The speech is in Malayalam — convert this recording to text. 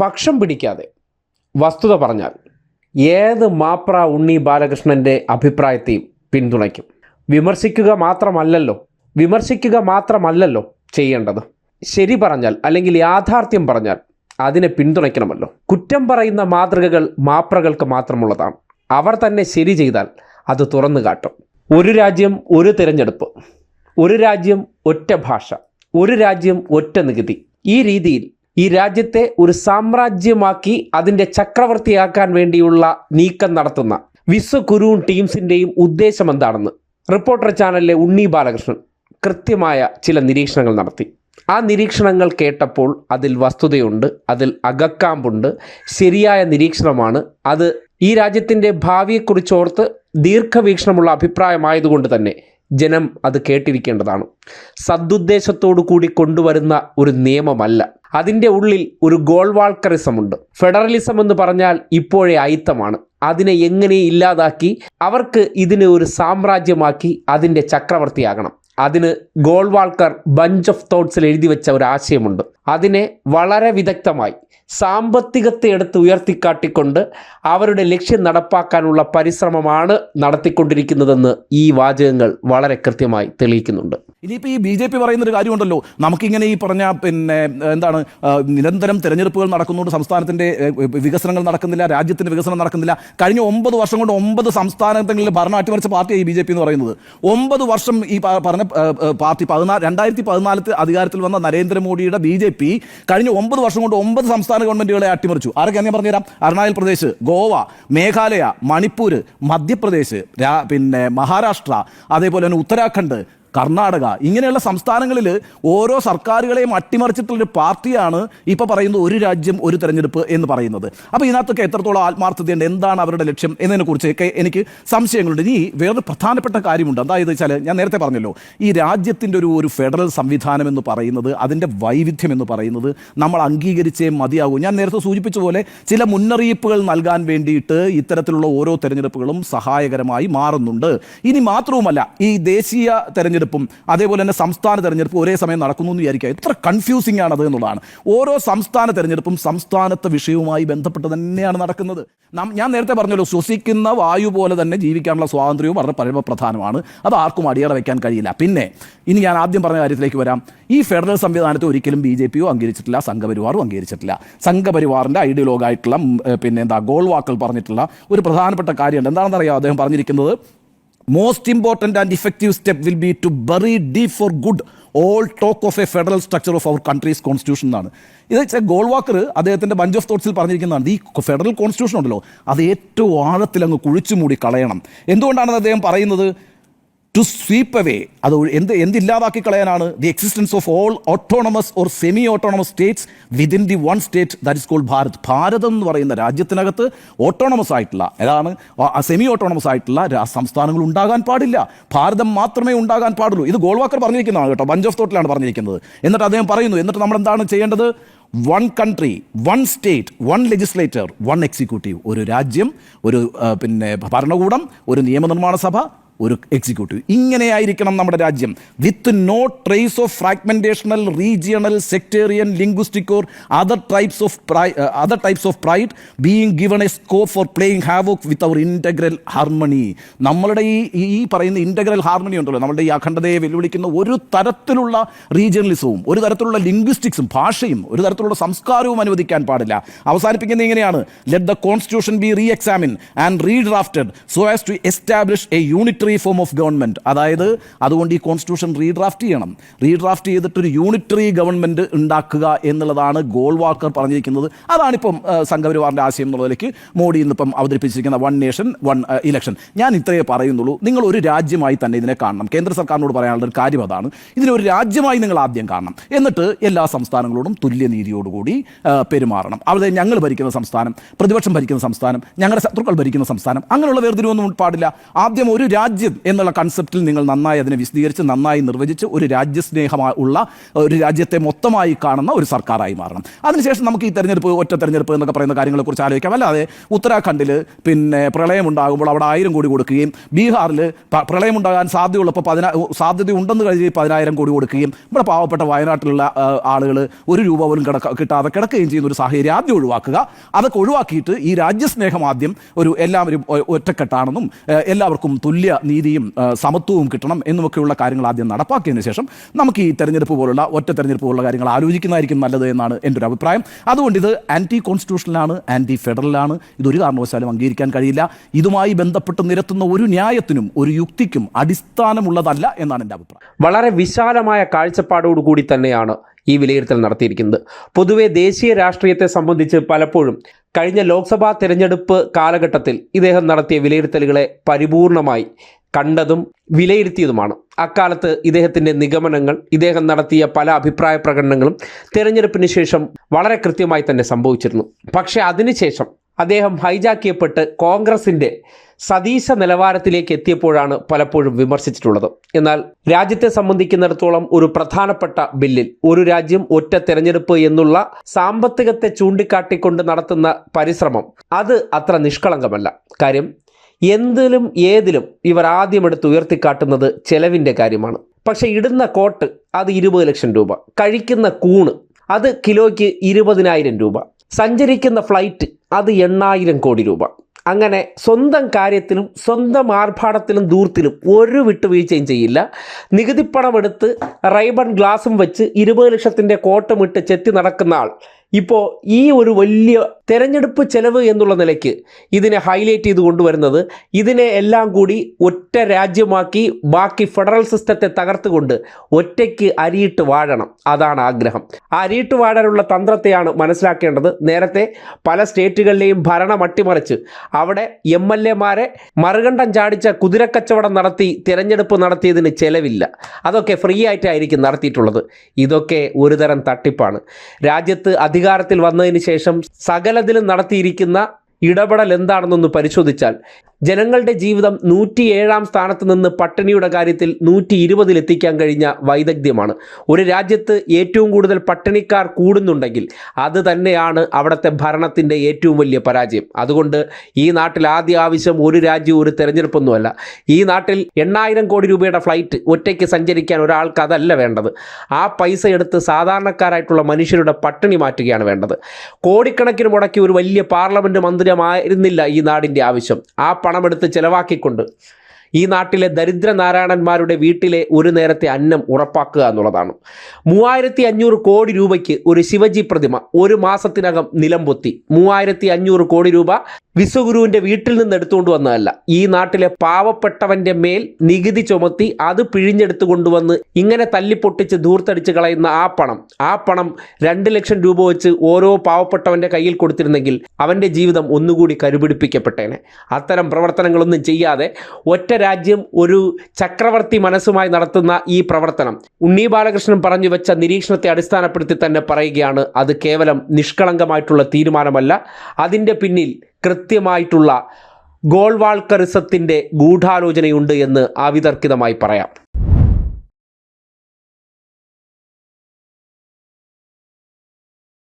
പക്ഷം പിടിക്കാതെ വസ്തുത പറഞ്ഞാൽ ഏത് മാപ്ര ഉണ്ണി ബാലകൃഷ്ണൻ്റെ അഭിപ്രായത്തെയും പിന്തുണയ്ക്കും. വിമർശിക്കുക മാത്രമല്ലല്ലോ ചെയ്യേണ്ടത്. ശരി പറഞ്ഞാൽ അല്ലെങ്കിൽ യാഥാർത്ഥ്യം പറഞ്ഞാൽ അതിനെ പിന്തുണയ്ക്കണമല്ലോ. കുറ്റം പറയുന്ന മാതൃകകൾ മാപ്രകൾക്ക് മാത്രമുള്ളതാണ്. അവർ തന്നെ ശരി ചെയ്താൽ അത് തുറന്നു കാട്ടും. ഒരു രാജ്യം ഒരു തിരഞ്ഞെടുപ്പ്, ഒരു രാജ്യം ഒറ്റ ഭാഷ, ഒരു രാജ്യം ഒറ്റ നികുതി. ഈ രീതിയിൽ ഈ രാജ്യത്തെ ഒരു സാമ്രാജ്യമാക്കി അതിൻ്റെ ചക്രവർത്തിയാക്കാൻ വേണ്ടിയുള്ള നീക്കം നടത്തുന്ന വിശ്വകുരുവും ടീംസിൻ്റെയും ഉദ്ദേശം എന്താണെന്ന് റിപ്പോർട്ടർ ചാനലിലെ ഉണ്ണി ബാലകൃഷ്ണൻ കൃത്യമായ ചില നിരീക്ഷണങ്ങൾ നടത്തി. ആ നിരീക്ഷണങ്ങൾ കേട്ടപ്പോൾ അതിൽ വസ്തുതയുണ്ട്, അതിൽ അകക്കാമ്പുണ്ട്, ശരിയായ നിരീക്ഷണമാണ്. അത് ഈ രാജ്യത്തിൻ്റെ ഭാവിയെക്കുറിച്ചോർത്ത് ദീർഘവീക്ഷണമുള്ള അഭിപ്രായമായതുകൊണ്ട് തന്നെ ജനം അത് കേട്ടിരിക്കേണ്ടതാണ്. സദുദ്ദേശത്തോടു കൂടി കൊണ്ടുവരുന്ന ഒരു നിയമമല്ല. അതിൻ്റെ ഉള്ളിൽ ഒരു ഗോൾവാൾക്കറിസമുണ്ട്. ഫെഡറലിസം എന്ന് പറഞ്ഞാൽ ഇപ്പോഴേ അയിത്തമാണ്. അതിനെ എങ്ങനെ ഇല്ലാതാക്കി അവർക്ക് ഇതിനെ ഒരു സാമ്രാജ്യമാക്കി അതിൻ്റെ ചക്രവർത്തിയാകണം. അതിന് ഗോൾവാൾക്കർ ബഞ്ച് ഓഫ് തോട്ട്സിൽ എഴുതി വെച്ച ഒരു ആശയമുണ്ട്. അതിനെ വളരെ വിദഗ്ധമായി സാമ്പത്തികത്തെ എടുത്ത് ഉയർത്തിക്കാട്ടിക്കൊണ്ട് അവരുടെ ലക്ഷ്യം നടപ്പാക്കാനുള്ള പരിശ്രമമാണ് നടത്തിക്കൊണ്ടിരിക്കുന്നതെന്ന് ഈ വാചകങ്ങൾ വളരെ കൃത്യമായി തെളിയിക്കുന്നുണ്ട്. ഇനിയിപ്പോൾ ഈ BJP പറയുന്നൊരു കാര്യമുണ്ടല്ലോ, നമുക്കിങ്ങനെ ഈ പറഞ്ഞ നിരന്തരം തെരഞ്ഞെടുപ്പുകൾ നടക്കുന്നുണ്ട്, സംസ്ഥാനത്തിൻ്റെ വികസനങ്ങൾ നടക്കുന്നില്ല, രാജ്യത്തിൻ്റെ വികസനം നടക്കുന്നില്ല. കഴിഞ്ഞ 9 വർഷം കൊണ്ട് 9 സംസ്ഥാനങ്ങളിൽ ഭരണം അട്ടിമറിച്ച പാർട്ടിയാണ് ഈ BJP എന്ന് പറയുന്നത്. 9 വർഷം ഈ പറഞ്ഞ പാർട്ടി 2014 അധികാരത്തിൽ വന്ന നരേന്ദ്രമോദിയുടെ BJP കഴിഞ്ഞ 9 വർഷം കൊണ്ട് 9 സംസ്ഥാന ഗവൺമെന്റുകളെ അട്ടിമറിച്ചു. ആരൊക്കെയാണ് ഞാൻ പറഞ്ഞുതരാം. അരുണാചൽ പ്രദേശ്, ഗോവ, മേഘാലയ, മണിപ്പൂർ, മധ്യപ്രദേശ്, മഹാരാഷ്ട്ര, അതേപോലെ തന്നെ ഉത്തരാഖണ്ഡ്, കർണാടക, ഇങ്ങനെയുള്ള സംസ്ഥാനങ്ങളിൽ ഓരോ സർക്കാരുകളെയും അട്ടിമറിച്ചിട്ടുള്ളൊരു പാർട്ടിയാണ് ഇപ്പോൾ പറയുന്നത് ഒരു രാജ്യം ഒരു തെരഞ്ഞെടുപ്പ് എന്ന് പറയുന്നത്. അപ്പോൾ ഇതിനകത്തൊക്കെ എത്രത്തോളം ആത്മാർത്ഥതയുണ്ട്, എന്താണ് അവരുടെ ലക്ഷ്യം എന്നതിനെക്കുറിച്ചൊക്കെ എനിക്ക് സംശയങ്ങളുണ്ട്. ഇനി വേറൊരു പ്രധാനപ്പെട്ട കാര്യമുണ്ട്. അതായത് വെച്ചാൽ ഞാൻ നേരത്തെ പറഞ്ഞല്ലോ, ഈ രാജ്യത്തിൻ്റെ ഒരു ഫെഡറൽ സംവിധാനം എന്ന് പറയുന്നത്, അതിൻ്റെ വൈവിധ്യം എന്ന് പറയുന്നത് നമ്മൾ അംഗീകരിച്ചേ മതിയാകൂ. ഞാൻ നേരത്തെ സൂചിപ്പിച്ച പോലെ ചില മുന്നറിയിപ്പുകൾ നൽകാൻ വേണ്ടിയിട്ട് ഇത്തരത്തിലുള്ള ഓരോ തെരഞ്ഞെടുപ്പുകളും സഹായകരമായി മാറുന്നുണ്ട്. ഇനി മാത്രവുമല്ല, ഈ ദേശീയ തെരഞ്ഞെടുപ്പും അതേപോലെ തന്നെ സംസ്ഥാന തെരഞ്ഞെടുപ്പും ഒരേ സമയം നടക്കുന്നു എന്ന് വിചാരിക്കുക. എത്ര കൺഫ്യൂസിംഗ് ആണത് എന്നുള്ളതാണ്. ഓരോ സംസ്ഥാന തെരഞ്ഞെടുപ്പും സംസ്ഥാനത്തെ വിഷയവുമായി ബന്ധപ്പെട്ട് തന്നെയാണ് നടക്കുന്നത്. ഞാൻ നേരത്തെ പറഞ്ഞല്ലോ, ശ്വസിക്കുന്ന വായു പോലെ തന്നെ ജീവിക്കാനുള്ള സ്വാതന്ത്ര്യവും വളരെ പരമപ്രധാനമാണ്. അത് ആർക്കും അടിയറ വയ്ക്കാൻ കഴിയില്ല. പിന്നെ ഇനി ഞാൻ ആദ്യം പറഞ്ഞ കാര്യത്തിലേക്ക് വരാം. ഈ ഫെഡറൽ സംവിധാനത്തെ ഒരിക്കലും BJP അംഗീകരിച്ചിട്ടില്ല, സംഘപരിവാറും അംഗീകരിച്ചിട്ടില്ല. സംഘപരിവാറിൻ്റെ ഐഡിയോളോഗായിട്ടുള്ള ഗോൾവാക്കർ പറഞ്ഞിട്ടുള്ള ഒരു പ്രധാനപ്പെട്ട കാര്യമുണ്ട്. എന്താണെന്ന് അറിയാം അദ്ദേഹം പറഞ്ഞിരിക്കുന്നത്? Most important and effective step will be to bury deep for good all talk of a federal structure of our country's constitution എന്നാണ്. ഇത് ഗോൾവാക്കർ അദ്ദേഹത്തിൻ്റെ ബഞ്ച് ഓഫ് തോട്ട്സിൽ പറഞ്ഞിരിക്കുന്നതാണ്. ഈ ഫെഡറൽ കോൺസ്റ്റിറ്റ്യൂഷൻ ഉണ്ടല്ലോ, അത് ഏറ്റവും ആഴത്തിൽ അങ്ങ് കുഴിച്ചു മൂടി കളയണം. എന്തുകൊണ്ടാണെന്ന് അദ്ദേഹം പറയുന്നത്? ടു സ്വീപ്പ് അവേ, അത് എന്തില്ലാതാക്കി കളയാനാണ്? The existence of all autonomous or semi autonomous states within the one state that is called Bharat. ഭാരതം എന്ന് പറയുന്ന രാജ്യത്തിനകത്ത് ഓട്ടോണമസ് ആയിട്ടുള്ള, ഏതാണ് സെമി ഓട്ടോണമസ് ആയിട്ടുള്ള സംസ്ഥാനങ്ങൾ ഉണ്ടാകാൻ പാടില്ല. ഭാരതം മാത്രമേ ഉണ്ടാകാൻ പാടുള്ളൂ. ഇത് ഗോൾവാക്കർ പറഞ്ഞിരിക്കുന്നതാണ് കേട്ടോ, ബഞ്ച് ഓഫ് തോട്ടിലാണ് പറഞ്ഞിരിക്കുന്നത്. എന്നിട്ട് അദ്ദേഹം പറയുന്നു, എന്നിട്ട് നമ്മൾ എന്താണ് ചെയ്യേണ്ടത്? One country, one state, one legislator, one executive. ഒരു രാജ്യം, ഒരു ഭരണകൂടം, ഒരു നിയമനിർമ്മാണ സഭ, ഒരു എക്സിക്യൂട്ടീവ്. ഇങ്ങനെയായിരിക്കണം നമ്മുടെ രാജ്യം. With no trace of fragmentational, regional, sectarian, linguistic or other types of pride being given a scope for playing havoc with our integral harmony. നമ്മളുടെ ഈ പറയുന്ന ഇൻറ്റഗ്രൽ ഹാർമണി ഉണ്ടല്ലോ, നമ്മളുടെ ഈ അഖണ്ഡതയെ വെല്ലുവിളിക്കുന്ന ഒരു തരത്തിലുള്ള റീജിയണലിസവും ഒരു തരത്തിലുള്ള ലിംഗ്വിസ്റ്റിക്സും ഭാഷയും ഒരു തരത്തിലുള്ള സംസ്കാരവും അനുവദിക്കാൻ പാടില്ല. അവസാനിപ്പിക്കുന്നത് ഇങ്ങനെയാണ്: let the constitution be re examine and redrafted so as to establish a unitary form of government. അതായത് അതുകൊണ്ട് ഈ കോൺസ്റ്റിറ്റ്യൂഷൻ റീഡ്രാഫ്റ്റ് ചെയ്യണം. റീഡ്രാഫ്റ്റ് ചെയ്തിട്ടൊരു യൂണിറ്ററി ഗവൺമെന്റ് ഉണ്ടാക്കുക എന്നുള്ളതാണ് ഗോൾവാക്കർ പറഞ്ഞിരിക്കുന്നത്. അതാണിപ്പം സംഘപരിവാറിൻ്റെ ആശയം എന്നുള്ളതിലേക്ക് മോഡി ഇന്നിപ്പം അവതരിപ്പിച്ചിരിക്കുന്ന വൺ നേഷൻ വൺ ഇലക്ഷൻ. ഞാൻ ഇത്രയേ പറയുന്നുള്ളൂ. നിങ്ങൾ ഒരു രാജ്യമായി തന്നെ ഇതിനെ കാണണം. കേന്ദ്ര സർക്കാരിനോട് പറയാനുള്ള ഒരു കാര്യം അതാണ്. ഇതിനൊരു രാജ്യമായി നിങ്ങൾ ആദ്യം കാണണം. എന്നിട്ട് എല്ലാ സംസ്ഥാനങ്ങളോടും തുല്യനീതിയോടുകൂടി പെരുമാറണം. അവിടെ ഞങ്ങൾ ഭരിക്കുന്ന സംസ്ഥാനം, പ്രതിപക്ഷം ഭരിക്കുന്ന സംസ്ഥാനം, ഞങ്ങളുടെ ശത്രുക്കൾ ഭരിക്കുന്ന സംസ്ഥാനം, അങ്ങനെയുള്ള വേർതിരിവൊന്നും പാടില്ല. ആദ്യം ഒരു രാജ്യം രാജ്യം എന്നുള്ള കൺസെപ്റ്റിൽ നിങ്ങൾ നന്നായി അതിനെ വിശദീകരിച്ച് നന്നായി നിർവചിച്ച് ഒരു രാജ്യസ്നേഹമുള്ള ഒരു രാജ്യത്തെ മൊത്തമായി കാണുന്ന ഒരു സർക്കാരായി മാറണം. അതിനുശേഷം നമുക്ക് ഈ തെരഞ്ഞെടുപ്പ്, ഒറ്റ തെരഞ്ഞെടുപ്പ് എന്നൊക്കെ പറയുന്ന കാര്യങ്ങളെക്കുറിച്ച് ആലോചിക്കാം. അല്ലാതെ ഉത്തരാഖണ്ഡിൽ പിന്നെ പ്രളയമുണ്ടാകുമ്പോൾ അവിടെ 1000 കോടി കൊടുക്കുകയും ബീഹാറിൽ പ്രളയമുണ്ടാകാൻ സാധ്യതയുണ്ടെന്ന് കരുതി 10,000 കോടി കൊടുക്കുകയും ഇവിടെ പാവപ്പെട്ട വയനാട്ടിലുള്ള ആളുകൾ 1 രൂപ പോലും കിട്ടാതെ കിടക്കുകയും ചെയ്യുന്ന ഒരു സാഹചര്യം ആദ്യം ഒഴിവാക്കുക. അതൊക്കെ ഒഴിവാക്കിയിട്ട് ഈ രാജ്യസ്നേഹം ആദ്യം എല്ലാവരും ഒറ്റക്കെട്ടാണെന്നും എല്ലാവർക്കും തുല്യ നീതിയും സമത്വവും കിട്ടണം എന്നുമൊക്കെയുള്ള കാര്യങ്ങൾ ആദ്യം നടപ്പാക്കിയതിനു ശേഷം നമുക്ക് ഈ തെരഞ്ഞെടുപ്പ് പോലുള്ള ഒറ്റ തെരഞ്ഞെടുപ്പ് പോലുള്ള കാര്യങ്ങൾ ആലോചിക്കുന്നതായിരിക്കും നല്ലത് എന്നാണ് എൻ്റെ ഒരു അഭിപ്രായം. അതുകൊണ്ട് ഇത് ആൻറ്റി കോൺസ്റ്റിറ്റ്യൂഷണലാണ്, ആൻറ്റി ഫെഡറലാണ്. ഇതൊരു കാരണവശാലും അംഗീകരിക്കാൻ കഴിയില്ല. ഇതുമായി ബന്ധപ്പെട്ട് നിരത്തുന്ന ഒരു ന്യായത്തിനും ഒരു യുക്തിക്കും അടിസ്ഥാനമുള്ളതല്ല എന്നാണ് എൻ്റെ അഭിപ്രായം. വളരെ വിശാലമായ കാഴ്ചപ്പാടോടുകൂടി തന്നെയാണ് ഈ വിലയിരുത്തൽ നടത്തിയിരിക്കുന്നത്. പൊതുവെ ദേശീയ രാഷ്ട്രീയത്തെ സംബന്ധിച്ച് പലപ്പോഴും കഴിഞ്ഞ ലോക്സഭാ തെരഞ്ഞെടുപ്പ് കാലഘട്ടത്തിൽ ഇദ്ദേഹം നടത്തിയ വിലയിരുത്തലുകളെ പരിപൂർണമായി കണ്ടതും വിലയിരുത്തിയതുമാണ്. അക്കാലത്ത് ഇദ്ദേഹത്തിൻ്റെ നിഗമനങ്ങൾ, ഇദ്ദേഹം നടത്തിയ പല അഭിപ്രായ പ്രകടനങ്ങളും തെരഞ്ഞെടുപ്പിന് ശേഷം വളരെ കൃത്യമായി തന്നെ സംഭവിച്ചിരുന്നു. പക്ഷേ അതിനുശേഷം അദ്ദേഹം ഹൈജാക്ക് ചെയ്യപ്പെട്ട് കോൺഗ്രസിൻ്റെ സതീശ നിലവാരത്തിലേക്ക് എത്തിയപ്പോഴാണ് പലപ്പോഴും വിമർശിച്ചിട്ടുള്ളത്. എന്നാൽ രാജ്യത്തെ സംബന്ധിക്കുന്നിടത്തോളം ഒരു പ്രധാനപ്പെട്ട ബില്ലിൽ ഒരു രാജ്യം ഒറ്റ തെരഞ്ഞെടുപ്പ് എന്നുള്ള സാമ്പത്തികത്തെ ചൂണ്ടിക്കാട്ടിക്കൊണ്ട് നടത്തുന്ന പരിശ്രമം അത് അത്ര നിഷ്കളങ്കമല്ല. കാര്യം എന്തിലും ഏതിലും ഇവർ ആദ്യം എടുത്ത് ഉയർത്തിക്കാട്ടുന്നത് ചെലവിൻ്റെ കാര്യമാണ്. പക്ഷേ ഇടുന്ന കോട്ട് അത് 20 ലക്ഷം രൂപ, കഴിക്കുന്ന കൂണ് അത് കിലോയ്ക്ക് 20,000 രൂപ, സഞ്ചരിക്കുന്ന ഫ്ലൈറ്റ് അത് 8,000 കോടി രൂപ. അങ്ങനെ സ്വന്തം കാര്യത്തിലും സ്വന്തം ആർഭാടത്തിലും ദൂർത്തിലും ഒരു വിട്ടുവീഴ്ചയും ചെയ്യില്ല. നികുതിപ്പണമെടുത്ത് റൈബൺ ഗ്ലാസും വെച്ച് 20 ലക്ഷത്തിൻ്റെ കോട്ടുമിട്ട് ചെത്തി നടക്കുന്ന ആൾ ഇപ്പോൾ ഈ ഒരു വലിയ തെരഞ്ഞെടുപ്പ് ചെലവ് എന്നുള്ള നിലയ്ക്ക് ഇതിനെ ഹൈലൈറ്റ് ചെയ്ത് കൊണ്ടുവരുന്നത് ഇതിനെ എല്ലാം കൂടി ഒറ്റ രാജ്യമാക്കി ബാക്കി ഫെഡറൽ സിസ്റ്റത്തെ തകർത്തുകൊണ്ട് ഒറ്റയ്ക്ക് അരിയിട്ട് വാഴണം, അതാണ് ആഗ്രഹം. ആ അരിയിട്ട് വാഴാനുള്ള തന്ത്രത്തെയാണ് മനസ്സിലാക്കേണ്ടത്. നേരത്തെ പല സ്റ്റേറ്റുകളിലെയും ഭരണം അട്ടിമറിച്ച് അവിടെ MLA-മാരെ മറുകണ്ഠം ചാടിച്ച കുതിരക്കച്ചവടം നടത്തി തിരഞ്ഞെടുപ്പ് നടത്തിയതിന് ചെലവില്ല. അതൊക്കെ ഫ്രീ ആയിട്ടായിരിക്കും നടത്തിയിട്ടുള്ളത്. ഇതൊക്കെ ഒരുതരം തട്ടിപ്പാണ്. രാജ്യത്ത് അധികാരത്തിൽ വന്നതിന് ശേഷം സകലതിലും നടത്തിയിരിക്കുന്ന ഇടപെടൽ എന്താണെന്നൊന്ന് പരിശോധിച്ചാൽ ജനങ്ങളുടെ ജീവിതം 107-ാം സ്ഥാനത്ത് നിന്ന് പട്ടിണിയുടെ കാര്യത്തിൽ 120-ൽ എത്തിക്കാൻ കഴിഞ്ഞ വൈദഗ്ധ്യമാണ്. ഒരു രാജ്യത്ത് ഏറ്റവും കൂടുതൽ പട്ടിണിക്കാർ കൂടുന്നുണ്ടെങ്കിൽ അത് തന്നെയാണ് അവിടുത്തെ ഭരണത്തിൻ്റെ ഏറ്റവും വലിയ പരാജയം. അതുകൊണ്ട് ഈ നാട്ടിൽ ആദ്യ ആവശ്യം ഒരു രാജ്യം ഒരു തെരഞ്ഞെടുപ്പൊന്നുമല്ല. ഈ നാട്ടിൽ 8,000 കോടി രൂപയുടെ ഫ്ലൈറ്റ് ഒറ്റയ്ക്ക് സഞ്ചരിക്കാൻ ഒരാൾക്ക് അതല്ല വേണ്ടത്. ആ പൈസ എടുത്ത് സാധാരണക്കാരായിട്ടുള്ള മനുഷ്യരുടെ പട്ടിണി മാറ്റുകയാണ് വേണ്ടത്. കോടിക്കണക്കിന് മുടക്കി ഒരു വലിയ പാർലമെൻറ്റ് മന്ദിരമായിരുന്നില്ല ഈ നാടിൻ്റെ ആവശ്യം. ആ പണമെടുത്ത് ചെലവാക്കിക്കൊണ്ട് ഈ നാട്ടിലെ ദരിദ്ര നാരായണന്മാരുടെ വീട്ടിലെ ഒരു നേരത്തെ അന്നം ഉറപ്പാക്കുക എന്നുള്ളതാണ്. 3,500 കോടി രൂപയ്ക്ക് ഒരു ശിവജി പ്രതിമ ഒരു മാസത്തിനകം നിലംപൊത്തി. 3,500 കോടി രൂപ വിശ്വഗുരുവിൻ്റെ വീട്ടിൽ നിന്ന് എടുത്തുകൊണ്ട് വന്നതല്ല. ഈ നാട്ടിലെ പാവപ്പെട്ടവൻ്റെ മേൽ നികുതി ചുമത്തി അത് പിഴിഞ്ഞെടുത്ത് കൊണ്ടുവന്ന് ഇങ്ങനെ തല്ലിപ്പൊട്ടിച്ച് ധൂർത്തടിച്ച് കളയുന്ന ആ പണം 2 ലക്ഷം രൂപ വെച്ച് ഓരോ പാവപ്പെട്ടവൻ്റെ കയ്യിൽ കൊടുത്തിരുന്നെങ്കിൽ അവൻ്റെ ജീവിതം ഒന്നുകൂടി കരുപിടിപ്പിക്കപ്പെട്ടേനെ. അത്തരം പ്രവർത്തനങ്ങളൊന്നും ചെയ്യാതെ ഒറ്റ രാജ്യം ഒരു ചക്രവർത്തി മനസ്സുമായി നടത്തുന്ന ഈ പ്രവർത്തനം ഉണ്ണി ബാലകൃഷ്ണൻ പറഞ്ഞു വെച്ച നിരീക്ഷണത്തെ അടിസ്ഥാനപ്പെടുത്തി തന്നെ പറയുകയാണ്, അത് കേവലം നിഷ്കളങ്കമായിട്ടുള്ള തീരുമാനമല്ല. അതിൻ്റെ പിന്നിൽ കൃത്യമായിട്ടുള്ള ഗോൾവാൾക്കറിസത്തിൻ്റെ ഗൂഢാലോചനയുണ്ട് എന്ന് അവിതർക്കിതമായി പറയാം.